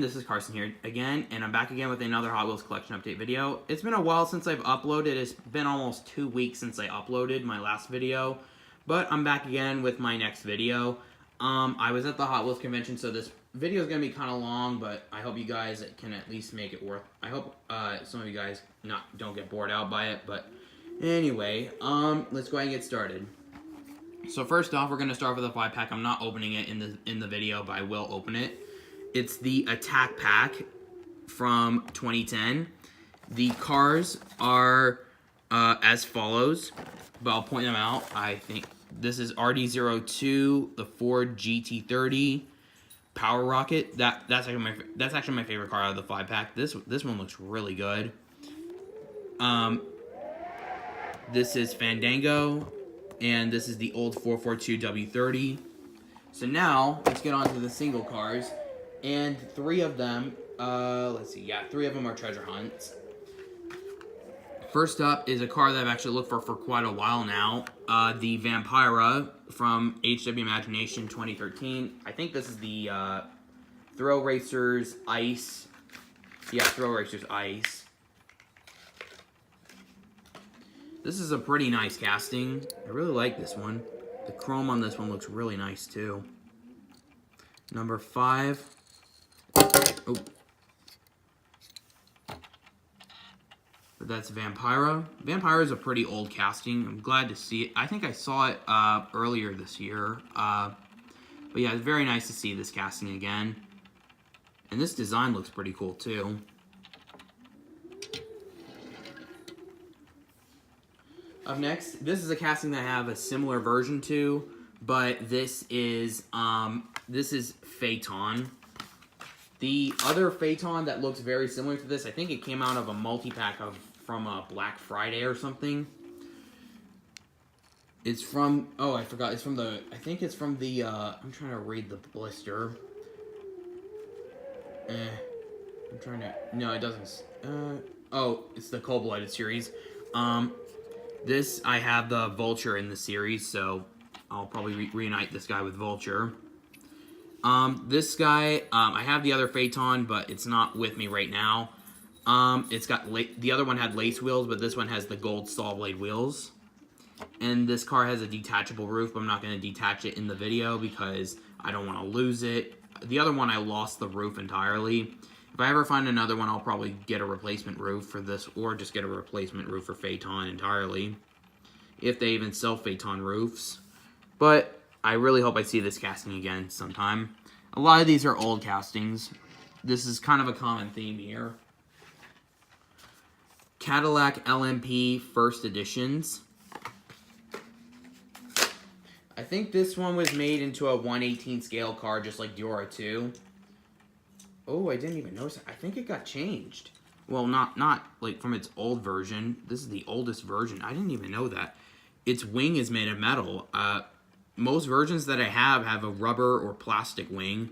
this is Carson here again, and I'm back again with another Hot Wheels collection update video. It's been a while since I've uploaded. It's been almost 2 weeks since I uploaded my last video, but I'm back again with my next video. I was at the Hot Wheels convention, so this video is going to be kind of long, but I hope you guys can at least make it worth. I hope some of you guys don't get bored out by it, but anyway, let's go ahead and get started. So first off, we're going to start with a 5-pack. I'm not opening it in the video, but I will open it. It's the Attack Pack from 2010. The cars are as follows, but I'll point them out. I think this is RD02, the Ford GT30, Power Rocket. That's actually my favorite car out of the 5-pack. This one looks really good. This is Fandango, and this is the old 442 W30. So now let's get on to the single cars. And 3 of them, let's see, yeah, 3 of them are treasure hunts. First up is a car that I've actually looked for quite a while now. The Vampira from HW Imagination 2013. I think this is the Thrill Racers Ice. Yeah, Thrill Racers Ice. This is a pretty nice casting. I really like this one. The chrome on this one looks really nice too. Number 5. Oh. But that's Vampira. Vampira is a pretty old casting. I'm glad to see it. I think I saw it earlier this year. But yeah, it's very nice to see this casting again. And this design looks pretty cool too. Up next, this is a casting that I have a similar version to, but this is Phaeton. The other Phaeton that looks very similar to this, I think it came out of a multi-pack from a Black Friday or something. It's from, oh, I forgot, it's from the, I think it's from the, I'm trying to read the blister. I'm trying to, no, it doesn't, oh, it's the Cold-Blooded series. This, I have the Vulture in the series, so I'll probably reunite this guy with Vulture. This guy, I have the other Phaeton, but it's not with me right now. It's got, the other one had lace wheels, but this one has the gold saw blade wheels. And this car has a detachable roof, but I'm not going to detach it in the video because I don't want to lose it. The other one, I lost the roof entirely. If I ever find another one, I'll probably get a replacement roof for this, or just get a replacement roof for Phaeton entirely. If they even sell Phaeton roofs. But I really hope I see this casting again sometime. A lot of these are old castings. This is kind of a common theme here. Cadillac LMP first editions. I think this one was made into a 1/18 scale car, just like Diora 2. Oh, I didn't even notice it. I think it got changed. Well, not like from its old version. This is the oldest version. I didn't even know that. Its wing is made of metal. Most versions that I have a rubber or plastic wing.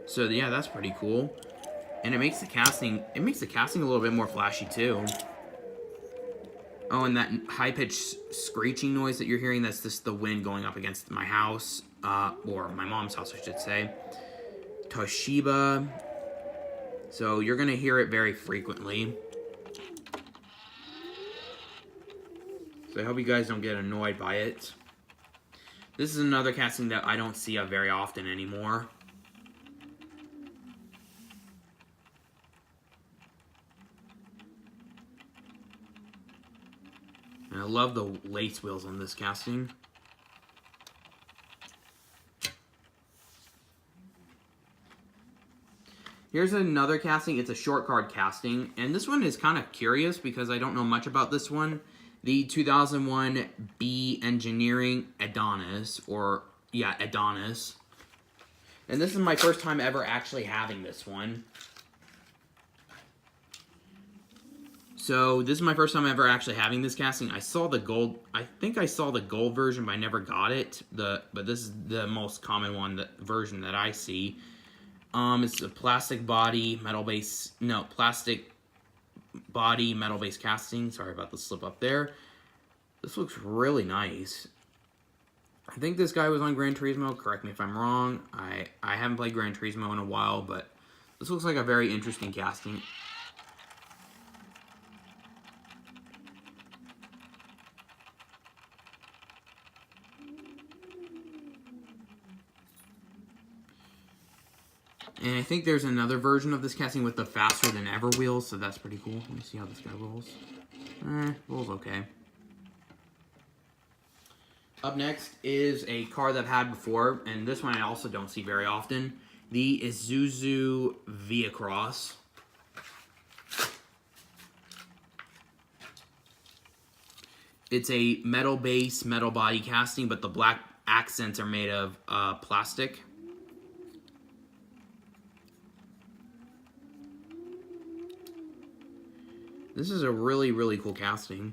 So yeah, that's pretty cool. And it makes the casting a little bit more flashy too. Oh, and that high-pitched screeching noise that you're hearing, that's just the wind going up against my house, or my mom's house, I should say. Toshiba. So you're gonna hear it very frequently. So I hope you guys don't get annoyed by it. This is another casting that I don't see very often anymore. And I love the lace wheels on this casting. Here's another casting. It's a short card casting. And this one is kind of curious because I don't know much about this one. The 2001 B Engineering Adonis, or yeah, Adonis. And this is my first time ever actually having this one. So this is my first time ever actually having this casting. I saw the gold, I think I saw the gold version, but I never got it. But this is the most common one, version that I see. It's a plastic body, plastic body, metal base casting. Sorry about the slip up there. This looks really nice. I think this guy was on Gran Turismo. Correct me if I'm wrong. I haven't played Gran Turismo in a while, but This looks like a very interesting casting. And I think there's another version of this casting with the faster than ever wheels, so that's pretty cool. Let me see how this guy rolls. Rolls okay. Up next is a car that I've had before, and this one I also don't see very often. The Zuzu Via-Cross. It's a metal base, metal body casting, but the black accents are made of plastic. This is a really, really cool casting.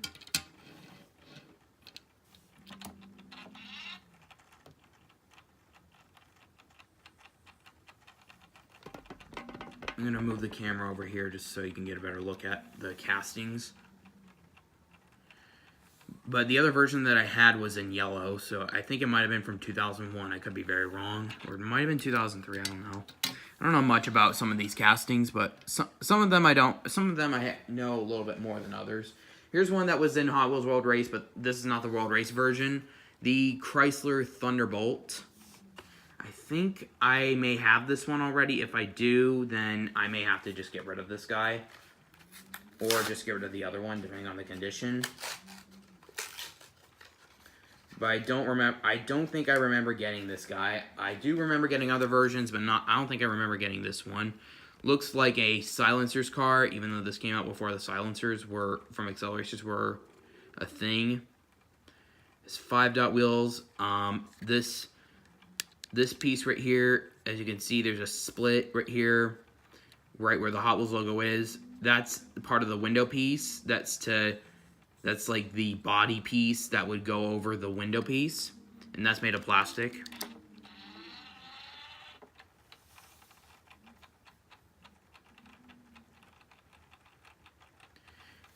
I'm going to move the camera over here just so you can get a better look at the castings. But the other version that I had was in yellow, so I think it might have been from 2001. I could be very wrong. Or it might have been 2003, I don't know. I don't know much about some of these castings, but some of them I don't. Some of them I know a little bit more than others. Here's one that was in Hot Wheels World Race, but this is not the World Race version. The Chrysler Thunderbolt. I think I may have this one already. If I do, then I may have to just get rid of this guy. Or just get rid of the other one, depending on the condition. But I don't think I remember getting this guy. I do remember getting other versions, but I don't think I remember getting this one. Looks like a silencers car, even though this came out before the silencers from accelerations were a thing. It's 5-dot wheels. This piece right here, as you can see, there's a split right here, right where the Hot Wheels logo is. That's part of the window piece. That's like the body piece that would go over the window piece, and that's made of plastic.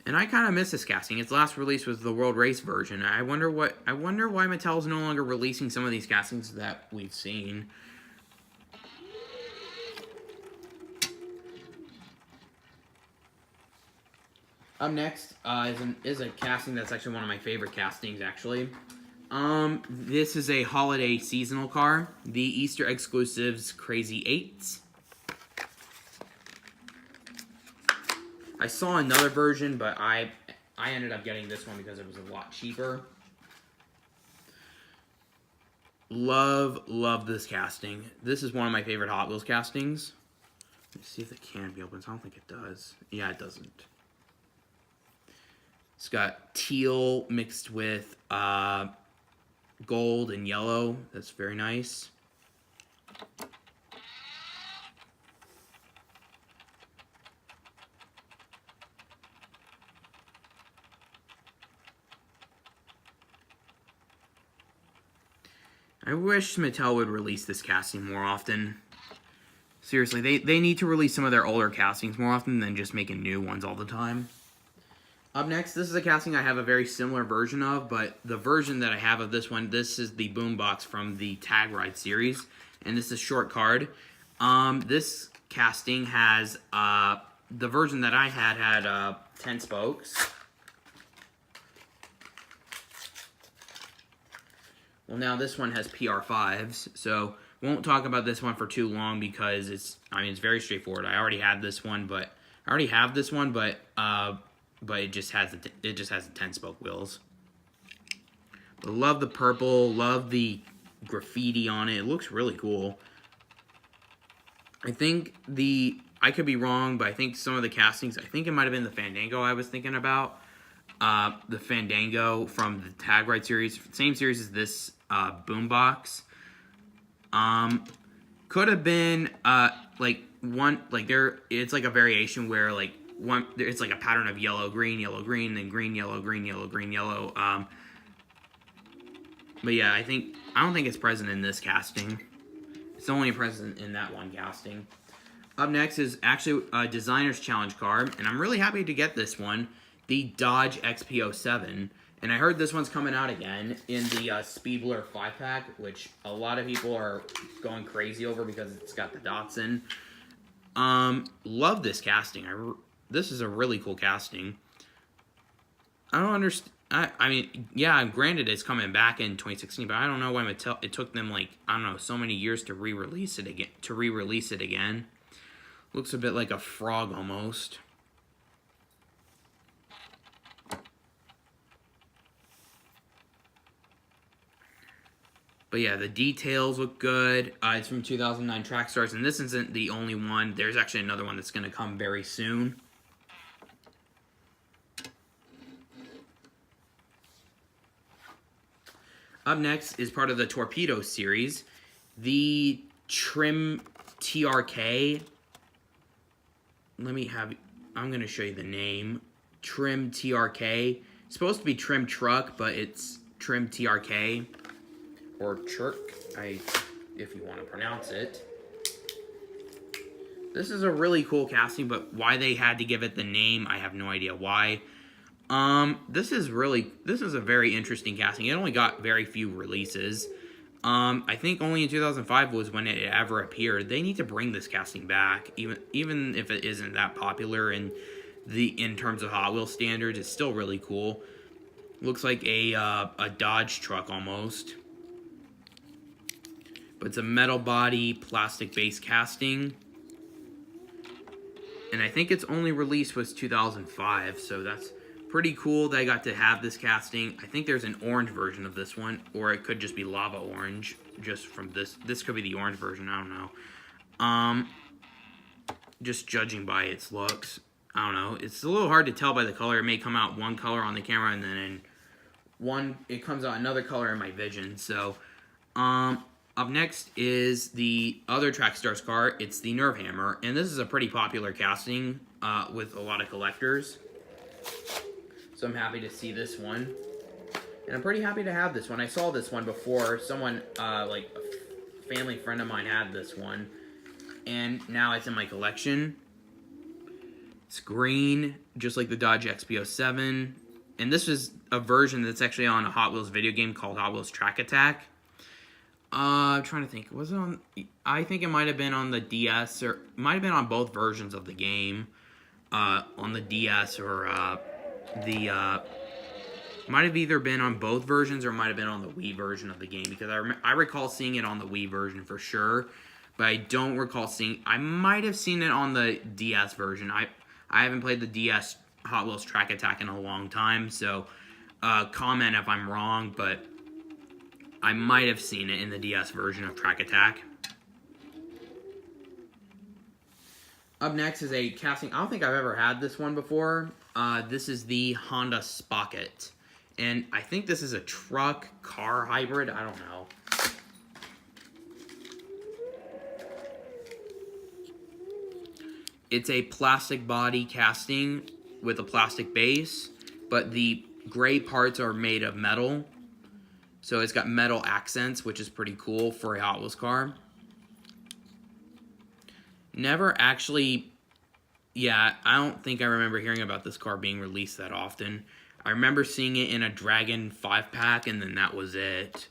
And I kind of miss this casting. Its last release was the World Race version. I wonder why Mattel's no longer releasing some of these castings that we've seen. Up next is a casting that's actually one of my favorite castings, actually. This is a holiday seasonal car, the Easter Exclusives Crazy 8s. I saw another version, but I ended up getting this one because it was a lot cheaper. Love this casting. This is one of my favorite Hot Wheels castings. Let's see if the canopy opens. I don't think it does. Yeah, it doesn't. It's got teal mixed with gold and yellow. That's very nice. I wish Mattel would release this casting more often. Seriously, they need to release some of their older castings more often than just making new ones all the time. Up next, this is a casting I have a very similar version of, but the version that I have of this one, this is the Boombox from the Tag Ride series, and this is short card. This casting has, the version that I had 10 spokes. Well, now this one has PR5s, so won't talk about this one for too long because it's very straightforward. I already have this one, but it just has the 10-spoke wheels. But love the purple, love the graffiti on it. It looks really cool. I could be wrong, but I think some of the castings, I think it might have been the Fandango I was thinking about. The Fandango from the Tag Ride series, same series as this Boombox. Could have been it's like a variation where it's like a pattern of yellow, green, then green, yellow, green, yellow, green, yellow. But yeah, I don't think it's present in this casting. It's only present in that one casting. Up next is actually a Designer's Challenge car, and I'm really happy to get this one, the Dodge XP07. And I heard this one's coming out again in the Speedler 5-pack, which a lot of people are going crazy over because it's got the Datsun. Love this casting. This is a really cool casting. I don't understand. I mean, yeah, granted it's coming back in 2016, but I don't know why Mattel, it took them like, I don't know, so many years to re-release it again. Looks a bit like a frog almost. But yeah, the details look good. It's from 2009 Track Stars, and this isn't the only one. There's actually another one that's going to come very soon. Up next is part of the Torpedo series, the Trim TRK. I'm going to show you the name. Trim TRK. It's supposed to be Trim Truck, but it's Trim TRK. Or Chirk, if you want to pronounce it. This is a really cool casting, but why they had to give it the name, I have no idea why. This is a very interesting casting. It only got very few releases. I think only in 2005 was when it ever appeared. They need to bring this casting back, even if it isn't that popular in terms of Hot Wheels standards. It's still really cool. Looks like a Dodge truck almost. But it's a metal body, plastic base casting. And I think its only release was 2005, so that's pretty cool that I got to have this casting. I think there's an orange version of this one, or it could just be lava orange, just from this. This could be the orange version, I don't know. Just judging by its looks, I don't know. It's a little hard to tell by the color. It may come out one color on the camera, and then it comes out another color in my vision, so, up next is the other Track Stars car. It's the Nerve Hammer, and this is a pretty popular casting with a lot of collectors. So I'm happy to see this one, and I'm pretty happy to have this one. I saw this one before. Someone, like a family friend of mine, had this one, and now it's in my collection. It's green, just like the Dodge XP07, and this is a version that's actually on a Hot Wheels video game called Hot Wheels Track Attack. I'm trying to think. Was it on? I think it might have been on the DS, or might have been on both versions of the game. On the DS or might have either been on both versions or might have been on the Wii version of the game, because I recall seeing it on the Wii version for sure, but I don't recall seeing. I might have seen it on the DS version. I haven't played the DS Hot Wheels Track Attack in a long time, so comment if I'm wrong, but I might have seen it in the DS version of Track Attack. Up next is a casting. I don't think I've ever had this one before. This is the Honda Bakkit. And I think this is a truck-car hybrid. I don't know. It's a plastic body casting with a plastic base, but the gray parts are made of metal. So it's got metal accents, which is pretty cool for a Hot Wheels car. Never actually, yeah, I don't think I remember hearing about this car being released that often. I remember seeing it in a Dragon 5-pack, and then that was it.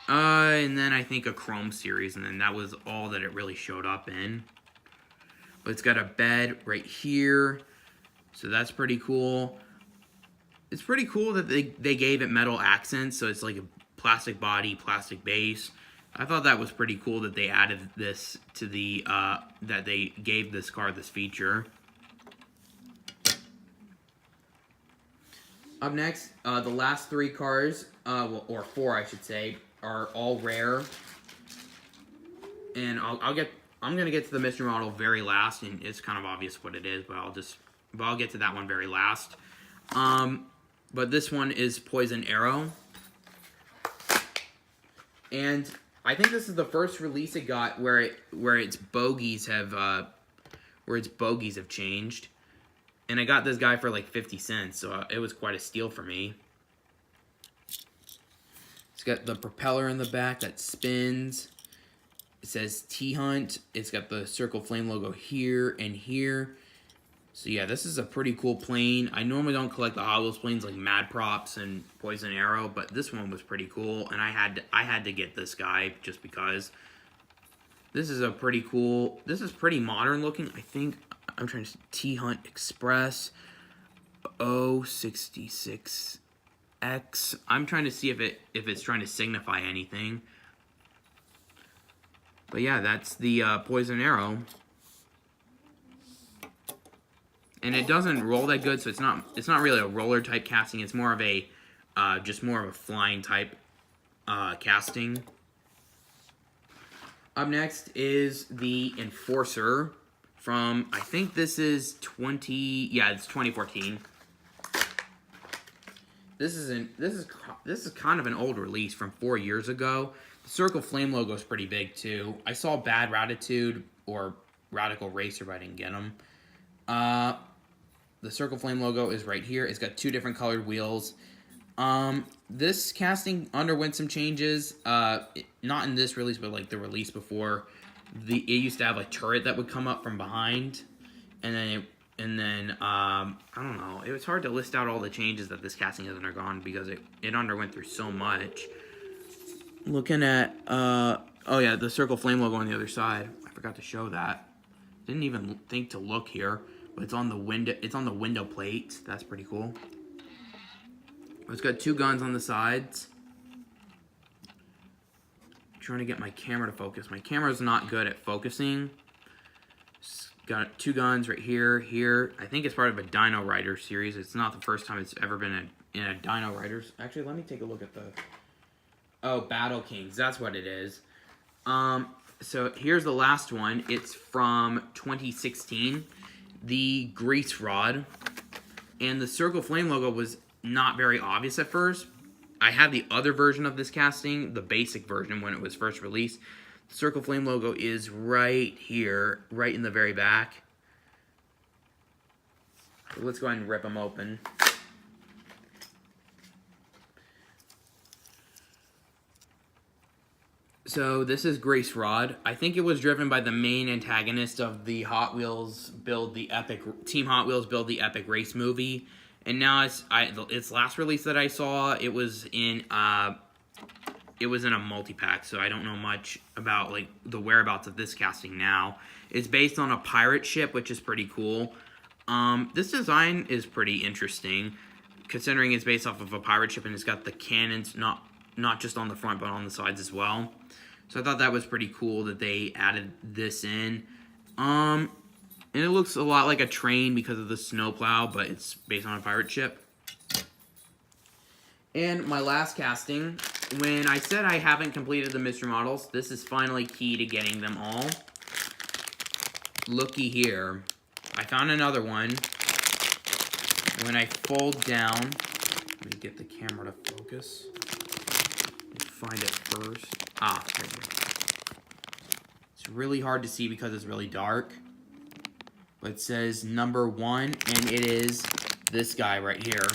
And then I think a Chrome series, and then that was all that it really showed up in. But it's got a bed right here, so that's pretty cool. It's pretty cool that they gave it metal accents, so it's like a plastic body, plastic base. I thought that was pretty cool that they added this to the, that they gave this car this feature. Up next, the last three cars, or four I should say, are all rare. And I'm gonna get to the mystery model very last, and it's kind of obvious what it is, but I'll get to that one very last. But this one is Poison Arrow. And I think this is the first release it got where its bogies have changed. And I got this guy for like 50 cents, so it was quite a steal for me. It's got the propeller in the back that spins. It says T-Hunt. It's got the Circle Flame logo here and here. So yeah, this is a pretty cool plane. I normally don't collect the Hot Wheels planes like Mad Props and Poison Arrow, but this one was pretty cool, and I had to get this guy just because. This is a pretty cool, this is pretty modern looking. I think, I'm trying to see, T-Hunt Express 066X. I'm trying to see if it's trying to signify anything. But yeah, that's the Poison Arrow. And it doesn't roll that good, so it's not really a roller type casting. It's more of a just more of a flying type casting. Up next is the Enforcer from, I think this is it's 2014. This is kind of an old release from 4 years ago. The Circle Flame logo is pretty big too. I saw Bad Ratitude or Radical Racer, but I didn't get them. The Circle Flame logo is right here. It's got 2 different colored wheels. This casting underwent some changes. Not in this release, but like the release before. It used to have a turret that would come up from behind, and then I don't know. It was hard to list out all the changes that this casting has undergone because it underwent through so much. Looking at oh yeah, the Circle Flame logo on the other side. I forgot to show that. Didn't even think to look here, but it's on the window. It's on the window plate. That's pretty cool. It's got 2 guns on the sides. I'm trying to get my camera to focus. My camera's not good at focusing. It's got 2 guns right here, here. I think it's part of a Dino Rider series. It's not the first time it's ever been in a Dino Riders. Actually, let me take a look at the... Oh, Battle Kings. That's what it is. So here's the last one. It's from 2016. The Grease Rod. And the Circle Flame logo was not very obvious at first. I have the other version of this casting, the basic version when it was first released. The Circle Flame logo is right here, right in the very back. So let's go ahead and rip them open. So this is Grease Rod. I think it was driven by the main antagonist of the Hot Wheels Build the Epic Team Hot Wheels Build the Epic Race movie, and now its last release that I saw, it was in a multi-pack, so I don't know much about like the whereabouts of this casting now. It's based on a pirate ship, which is pretty cool. This design is pretty interesting, considering it's based off of a pirate ship and it's got the cannons not just on the front but on the sides as well. So I thought that was pretty cool that they added this in. And it looks a lot like a train because of the snowplow, but it's based on a pirate ship. And my last casting, when I said I haven't completed the mystery models, this is finally key to getting them all. Looky here. I found another one. When I fold down, let me get the camera to focus. Find it first. Ah, there it is. It's really hard to see because it's really dark. But it says number 1, and it is this guy right here.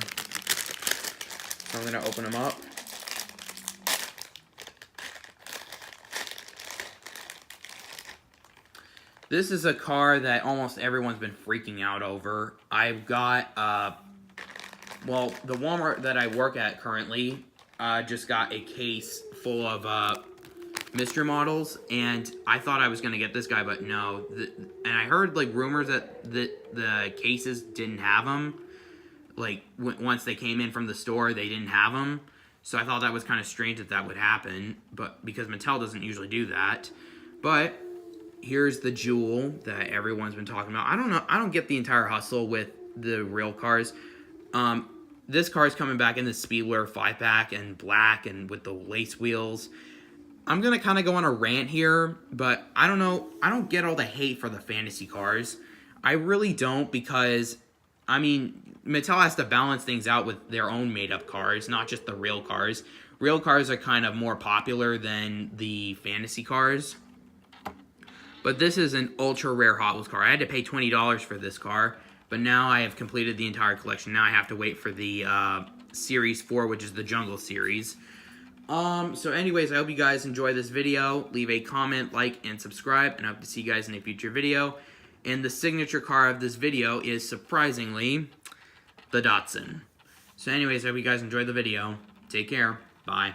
So I'm going to open him up. This is a car that almost everyone's been freaking out over. I've got, well, the Walmart that I work at currently just got a case full of mystery models, and I thought I was going to get this guy, but no. And I heard, like, rumors that the cases didn't have them. Like, once they came in from the store, they didn't have them. So I thought that was kind of strange that would happen, but because Mattel doesn't usually do that. But here's the Jewel that everyone's been talking about. I don't know. I don't get the entire hustle with the real cars. This car is coming back in the Speedwear 5-pack and black and with the lace wheels. I'm going to kind of go on a rant here, but I don't know. I don't get all the hate for the fantasy cars. I really don't, because, I mean, Mattel has to balance things out with their own made-up cars, not just the real cars. Real cars are kind of more popular than the fantasy cars. But this is an ultra-rare Hot Wheels car. I had to pay $20 for this car. But now I have completed the entire collection. Now I have to wait for the Series 4, which is the Jungle Series. So anyways, I hope you guys enjoy this video. Leave a comment, like, and subscribe. And I hope to see you guys in a future video. And the signature car of this video is, surprisingly, the Datsun. So anyways, I hope you guys enjoyed the video. Take care. Bye.